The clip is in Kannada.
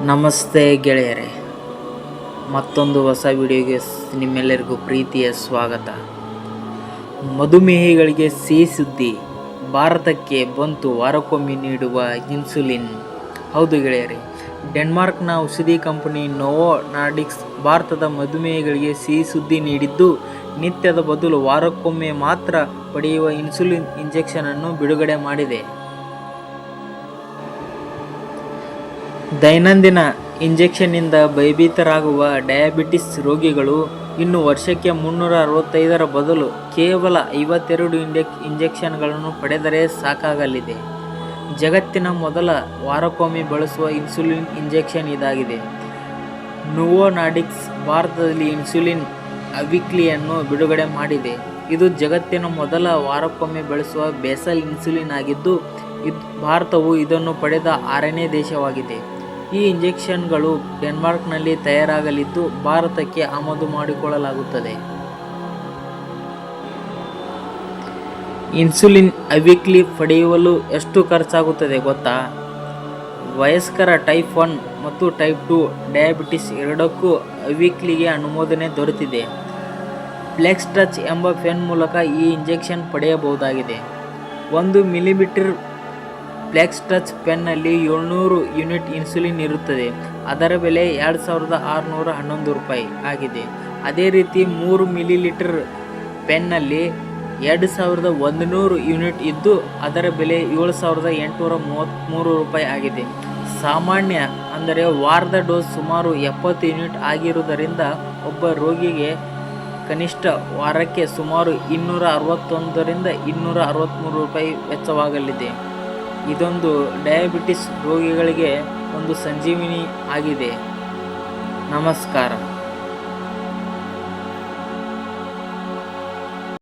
ನಮಸ್ತೆ ಗೆಳೆಯರೇ, ಮತ್ತೊಂದು ಹೊಸ ವಿಡಿಯೋಗೆ ನಿಮ್ಮೆಲ್ಲರಿಗೂ ಪ್ರೀತಿಯ ಸ್ವಾಗತ. ಮಧುಮೇಹಿಗಳಿಗೆ ಸಿಹಿ ಸುದ್ದಿ, ಭಾರತಕ್ಕೆ ಬಂತು ವಾರಕ್ಕೊಮ್ಮೆ ನೀಡುವ ಇನ್ಸುಲಿನ್. ಹೌದು ಗೆಳೆಯರೇ, ಡೆನ್ಮಾರ್ಕ್ನ ಔಷಧಿ ಕಂಪನಿ ನೋವೋ ನಾರ್ಡಿಕ್ಸ್ ಭಾರತದ ಮಧುಮೇಹಿಗಳಿಗೆ ಸಿಹಿ ಸುದ್ದಿ ನೀಡಿದ್ದು, ನಿತ್ಯದ ಬದಲು ವಾರಕ್ಕೊಮ್ಮೆ ಮಾತ್ರ ಪಡೆಯುವ ಇನ್ಸುಲಿನ್ ಇಂಜೆಕ್ಷನ್ ಅನ್ನು ಬಿಡುಗಡೆ ಮಾಡಿದೆ. ದೈನಂದಿನ ಇಂಜೆಕ್ಷನ್ನಿಂದ ಭಯಭೀತರಾಗುವ ಡಯಾಬಿಟಿಸ್ ರೋಗಿಗಳು ಇನ್ನು ವರ್ಷಕ್ಕೆ 365ರ ಬದಲು ಕೇವಲ 52 ಇಂಜೆಕ್ಷನ್ಗಳನ್ನು ಪಡೆದರೆ ಸಾಕಾಗಲಿದೆ. ಜಗತ್ತಿನ ಮೊದಲ ವಾರಕ್ಕೊಮ್ಮೆ ಬಳಸುವ ಇನ್ಸುಲಿನ್ ಇಂಜೆಕ್ಷನ್ ಇದಾಗಿದೆ. ನೋವೋ ನಾರ್ಡಿಕ್ಸ್ ಭಾರತದಲ್ಲಿ ಇನ್ಸುಲಿನ್ ಅವಿಕ್ಲಿಯನ್ನು ಬಿಡುಗಡೆ ಮಾಡಿದೆ. ಇದು ಜಗತ್ತಿನ ಮೊದಲ ವಾರಕ್ಕೊಮ್ಮೆ ಬಳಸುವ ಬೇಸಲ್ ಇನ್ಸುಲಿನ್ ಆಗಿದ್ದು, ಭಾರತವು ಇದನ್ನು ಪಡೆದ 6ನೇ ದೇಶವಾಗಿದೆ. ಈ ಇಂಜೆಕ್ಷನ್ಗಳು ಡೆನ್ಮಾರ್ಕ್ನಲ್ಲಿ ತಯಾರಾಗಲಿದ್ದು, ಭಾರತಕ್ಕೆ ಆಮದು ಮಾಡಿಕೊಳ್ಳಲಾಗುತ್ತದೆ. ಇನ್ಸುಲಿನ್ ಅವಿಕ್ಲಿ ಪಡೆಯಲು ಎಷ್ಟು ಖರ್ಚಾಗುತ್ತದೆ ಗೊತ್ತಾ? ವಯಸ್ಕರ ಟೈಪ್ 1 ಮತ್ತು ಟೈಪ್ 2 ಡಯಾಬಿಟಿಸ್ ಎರಡಕ್ಕೂ ಅವಿಕ್ಲಿಗೆ ಅನುಮೋದನೆ ದೊರೆತಿದೆ. ಫ್ಲೆಕ್ಸ್ ಟಚ್ ಎಂಬ ಪೆನ್ ಮೂಲಕ ಈ ಇಂಜೆಕ್ಷನ್ ಪಡೆಯಬಹುದಾಗಿದೆ. 1 ಮಿಲಿಮೀಟರ್ ಫ್ಲೆಕ್ಸ್ ಟಚ್ ಪೆನ್ನಲ್ಲಿ 700 ಯೂನಿಟ್ ಇನ್ಸುಲಿನ್ ಇರುತ್ತದೆ. ಅದರ ಬೆಲೆ ₹2,611 ಆಗಿದೆ. ಅದೇ ರೀತಿ 3 ಮಿಲಿಲೀಟರ್ ಪೆನ್ನಲ್ಲಿ 2,100 ಯೂನಿಟ್ ಇದ್ದು, ಅದರ ಬೆಲೆ ₹7,833 ಆಗಿದೆ. ಸಾಮಾನ್ಯ ಅಂದರೆ ವಾರದ ಡೋಸ್ ಸುಮಾರು 70 ಯೂನಿಟ್ ಆಗಿರುವುದರಿಂದ ಒಬ್ಬ ರೋಗಿಗೆ ಕನಿಷ್ಠ ವಾರಕ್ಕೆ ಸುಮಾರು ₹261 ರಿಂದ ₹263 ವೆಚ್ಚವಾಗಲಿದೆ. ಇದೊಂದು ಡಯಾಬಿಟಿಸ್ ರೋಗಿಗಳಿಗೆ ಒಂದು ಸಂಜೀವಿನಿ ಆಗಿದೆ. ನಮಸ್ಕಾರ.